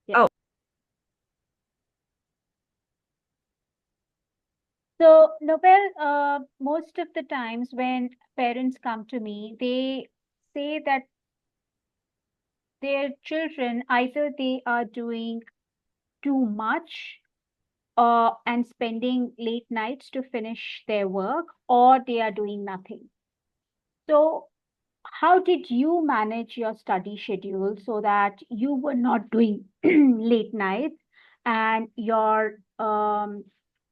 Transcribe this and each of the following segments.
Yeah. Oh, So, Nobel, most of the times when parents come to me, they say that their children either they are doing too much and spending late nights to finish their work, or they are doing nothing. So, how did you manage your study schedule so that you were not doing late nights and your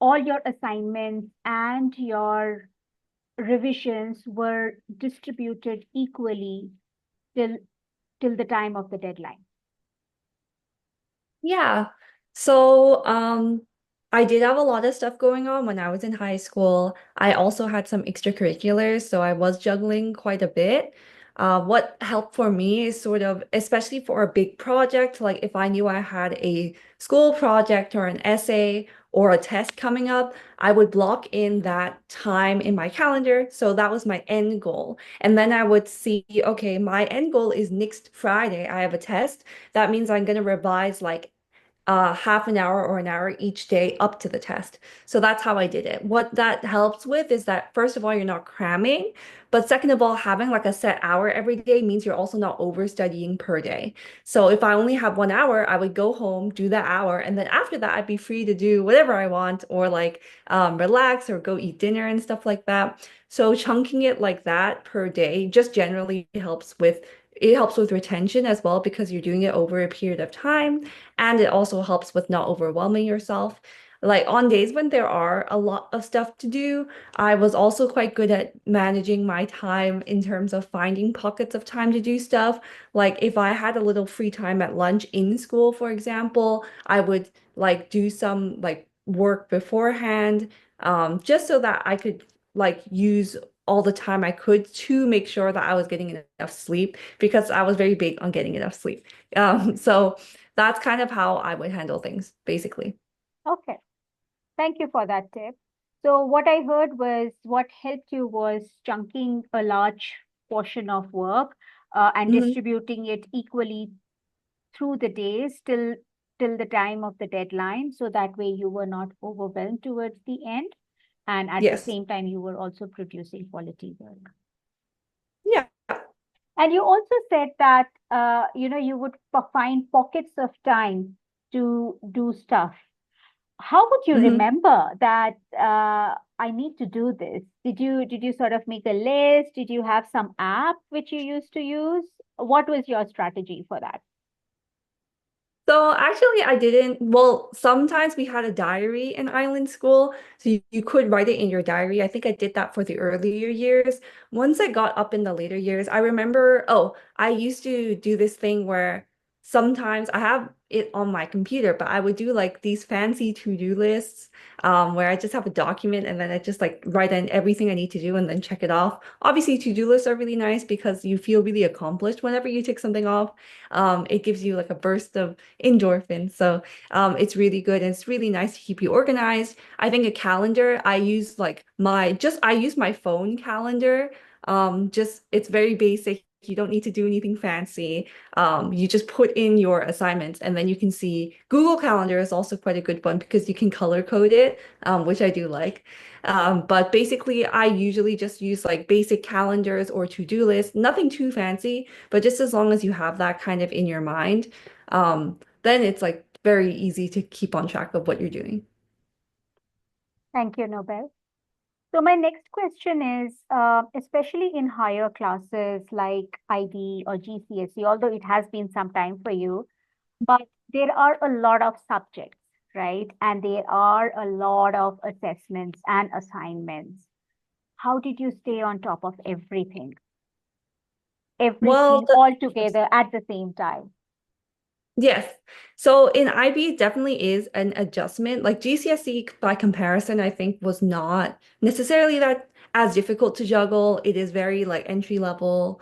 all your assignments and your revisions were distributed equally till till the time of the deadline? yeah. So, I did have a lot of stuff going on when I was in high school. I also had some extracurriculars, so I was juggling quite a bit. What helped for me is sort of, especially for a big project, like if I knew I had a school project or an essay or a test coming up, I would block in that time in my calendar. So that was my end goal. And then I would see, okay, my end goal is next Friday. I have a test. That means I'm going to revise like half an hour or an hour each day up to the test. So that's how I did it. What that helps with is that, first of all, you're not cramming, but second of all, having like a set hour every day means you're also not overstudying per day. So if I only have 1 hour, I would go home, do that hour, and then after that, I'd be free to do whatever I want or like relax or go eat dinner and stuff like that. So chunking it like that per day just generally helps with retention as well because you're doing it over a period of time. And it also helps with not overwhelming yourself. Like on days when there are a lot of stuff to do, I was also quite good at managing my time in terms of finding pockets of time to do stuff. Like if I had a little free time at lunch in school, for example, I would like do some like work beforehand, just so that I could like use all the time I could to make sure that I was getting enough sleep because I was very big on getting enough sleep. So that's kind of how I would handle things, basically. Okay, thank you for that tip. So, what I heard was what helped you was chunking a large portion of work and Hmm. distributing it equally through the days till the time of the deadline, so that way you were not overwhelmed towards the end, and at the Yes. same time you were also producing quality work. Yeah. And you also said that you would find pockets of time to do stuff. How would you Hmm. remember that I need to do this? Did you sort of make a list? Did you have some app which you used to use? What was your strategy for that? So actually, I didn't. Well, sometimes we had a diary in island school, so you could write it in your diary. I think I did that for the earlier years. Once I got up in the later years, I remember, oh, I used to do this thing where sometimes I have it on my computer, but I would do like these fancy to-do lists, where I just have a document and then I just like write in everything I need to do and then check it off. Obviously, to-do lists are really nice because you feel really accomplished whenever you tick something off. It gives you like a burst of endorphins. So it's really good and it's really nice to keep you organized. I think a calendar, I use my phone calendar. Just it's very basic. You don't need to do anything fancy. You just put in your assignments and then you can see Google Calendar is also quite a good one because you can color code it, which I do like. But basically, I usually just use like basic calendars or to-do lists, nothing too fancy, but just as long as you have that kind of in your mind, then it's like very easy to keep on track of what you're doing. Thank you, Nobel. So my next question is, especially in higher classes like IB or GCSE, although it has been some time for you, but there are a lot of subjects, right? And there are a lot of assessments and assignments. How did you stay on top of Well, everything all together at the same time? yes. So in IB, it definitely is an adjustment. Like GCSE by comparison, I think was not necessarily that as difficult to juggle. It is very like entry level.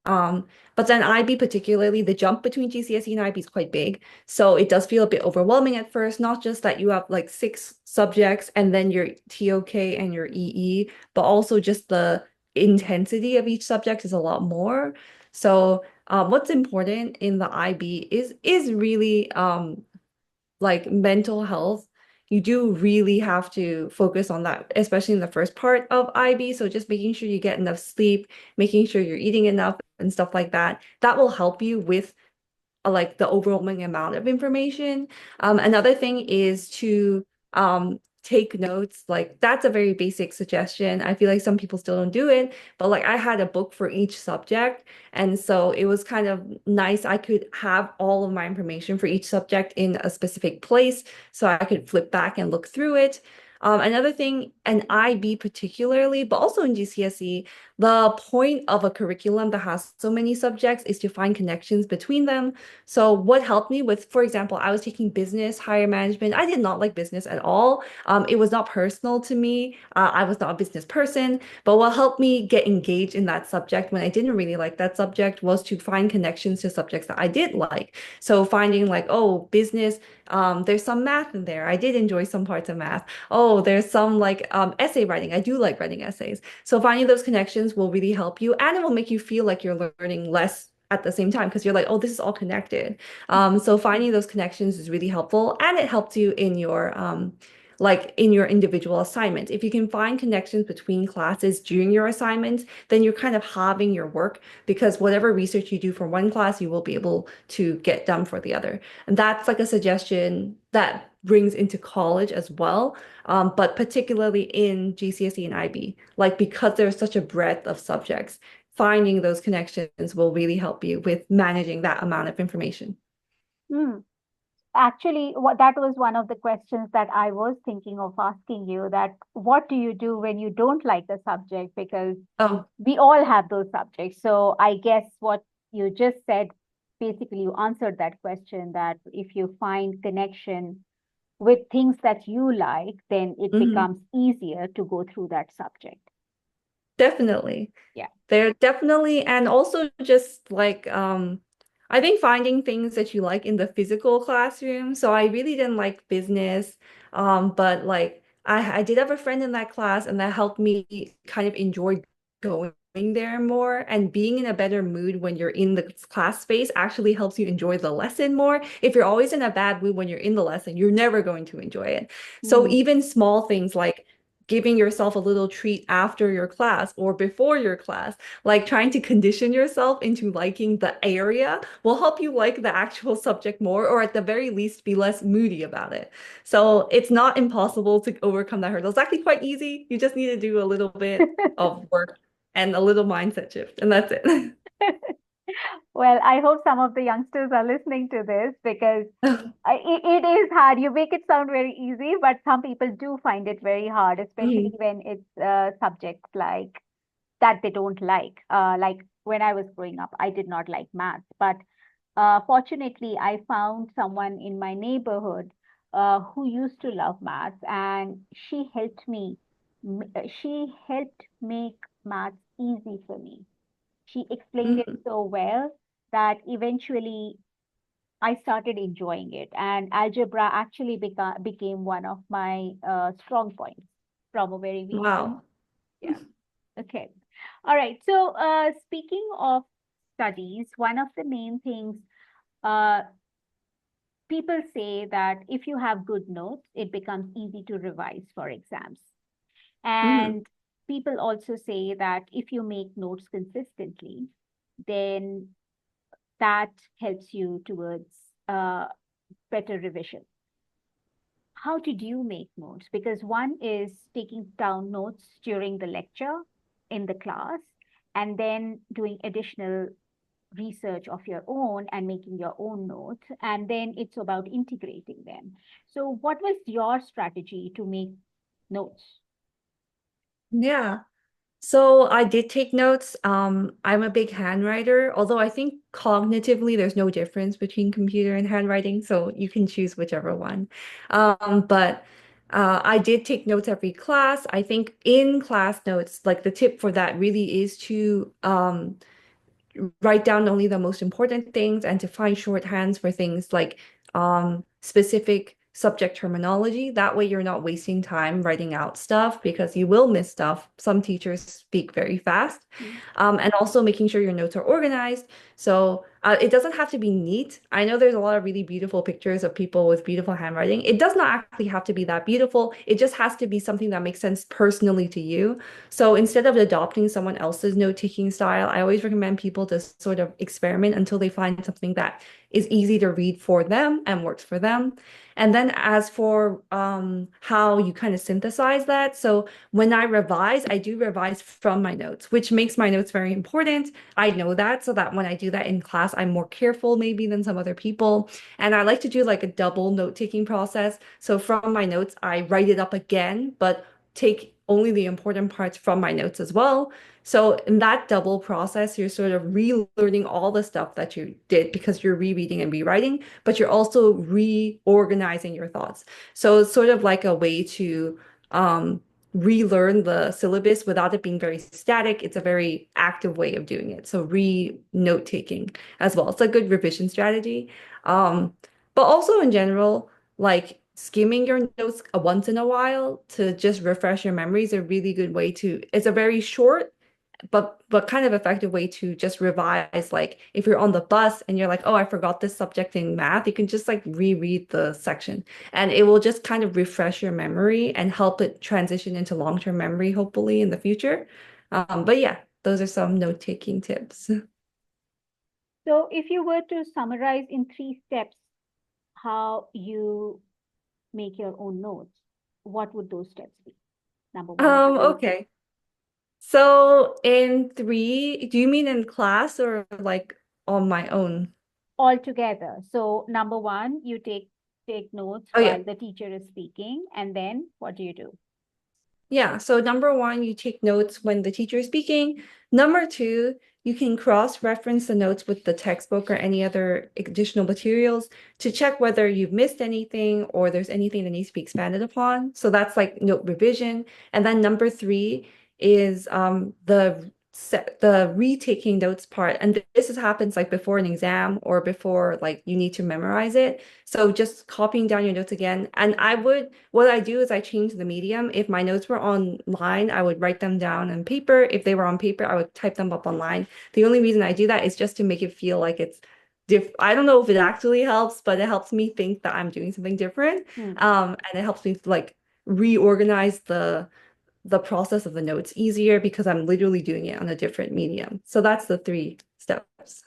Um, but then IB particularly, the jump between GCSE and IB is quite big. So it does feel a bit overwhelming at first, not just that you have like six subjects and then your TOK and your EE, but also just the intensity of each subject is a lot more. So what's important in the IB is really like mental health. You do really have to focus on that, especially in the first part of IB. So just making sure you get enough sleep, making sure you're eating enough and stuff like that. That will help you with like the overwhelming amount of information. Another thing is to take notes. Like that's a very basic suggestion. I feel like some people still don't do it, but like I had a book for each subject, and so it was kind of nice. I could have all of my information for each subject in a specific place, so I could flip back and look through it. Another thing, and IB particularly, but also in GCSE, the point of a curriculum that has so many subjects is to find connections between them. So what helped me with, for example, I was taking business, higher management. I did not like business at all. It was not personal to me. I was not a business person. But what helped me get engaged in that subject when I didn't really like that subject was to find connections to subjects that I did like. So finding like, oh, business, there's some math in there. I did enjoy some parts of math. Oh, there's some like essay writing. I do like writing essays. So finding those connections will really help you, and it will make you feel like you're learning less at the same time because you're like, oh, this is all connected. So finding those connections is really helpful, and it helps you in your like in your individual assignments. If you can find connections between classes during your assignments, then you're kind of halving your work because whatever research you do for one class, you will be able to get done for the other. And that's like a suggestion that brings into college as well, but particularly in GCSE and IB, like because there's such a breadth of subjects, finding those connections will really help you with managing that amount of information. Hmm. Actually, what that was one of the questions that I was thinking of asking you, that what do you do when you don't like the subject? Because Oh, we all have those subjects. So I guess what you just said, basically you answered that question, that if you find connection with things that you like, then it mhm. becomes easier to go through that subject. Definitely. Yeah. They're definitely, and also just like I think finding things that you like in the physical classroom. So I really didn't like business, but like I did have a friend in that class, and that helped me kind of enjoy going there more, and being in a better mood when you're in the class space actually helps you enjoy the lesson more. If you're always in a bad mood when you're in the lesson, you're never going to enjoy it. So Hmm. even small things like giving yourself a little treat after your class or before your class, like trying to condition yourself into liking the area will help you like the actual subject more, or at the very least be less moody about it. So it's not impossible to overcome that hurdle. It's actually quite easy. You just need to do a little bit of work and a little mindset shift, and that's it. Well, I hope some of the youngsters are listening to this, because it is hard. You make it sound very easy, but some people do find it very hard, especially Mhm, when it's subjects like that they don't like. Like when I was growing up, I did not like maths, but fortunately, I found someone in my neighborhood who used to love maths, and she helped make maths easy for me. She explained it mhm. so well that eventually I started enjoying it, and algebra actually became one of my strong points from a very weak point. Wow. Yeah. Okay. All right. So, speaking of studies, one of the main things, uh, people say that if you have good notes, it becomes easy to revise for exams. Mhm. And people also say that if you make notes consistently, then that helps you towards uh, better revision. How did you make notes? Because one is taking down notes during the lecture in the class, and then doing additional research of your own and making your own notes. And then it's about integrating them. So, what was your strategy to make notes? Yeah. So I did take notes. I'm a big handwriter, although I think cognitively there's no difference between computer and handwriting, so you can choose whichever one. But I did take notes every class. I think in class notes, like the tip for that really is to write down only the most important things and to find shorthands for things like specific subject terminology. That way, you're not wasting time writing out stuff because you will miss stuff. Some teachers speak very fast. Mm. And also making sure your notes are organized. So it doesn't have to be neat. I know there's a lot of really beautiful pictures of people with beautiful handwriting. It does not actually have to be that beautiful. It just has to be something that makes sense personally to you. So instead of adopting someone else's note-taking style, I always recommend people to sort of experiment until they find something that is easy to read for them and works for them. And then as for how you kind of synthesize that, so when I revise, I do revise from my notes, which makes my notes very important. I know that, so that when I do that in class, I'm more careful maybe than some other people. And I like to do like a double note-taking process. So from my notes, I write it up again, but take only the important parts from my notes as well. So in that double process, you're sort of relearning all the stuff that you did because you're rereading and rewriting, but you're also reorganizing your thoughts. So it's sort of like a way to um, relearn the syllabus without it being very static. It's a very active way of doing it. So note taking as well. It's a good revision strategy. Um, but also in general, like skimming your notes once in a while to just refresh your memory is a really good way to, it's a very short but kind of effective way to just revise. Like if you're on the bus and you're like, oh, I forgot this subject in math, you can just like reread the section and it will just kind of refresh your memory and help it transition into long-term memory, hopefully in the future. But yeah, those are some note-taking tips. So, if you were to summarize in 3 steps how you make your own notes, what would those steps be? Number one, number two, number Okay. So in three, do you mean in class or like on my own? all together. So, number one, you take notes Oh yeah. while the teacher is speaking, and then what do you do? Yeah, so number one, you take notes when the teacher is speaking. Number two, you can cross-reference the notes with the textbook or any other additional materials to check whether you've missed anything or there's anything that needs to be expanded upon. So that's like note revision. And then number three is the retaking notes part. And this is, happens like before an exam or before like you need to memorize it. So just copying down your notes again. And what I do is I change the medium. If my notes were online, I would write them down on paper. If they were on paper, I would type them up online. The only reason I do that is just to make it feel like it's I don't know if it actually helps, but it helps me think that I'm doing something different. Hmm. And it helps me like reorganize the process of the notes easier because I'm literally doing it on a different medium. So that's the 3 steps.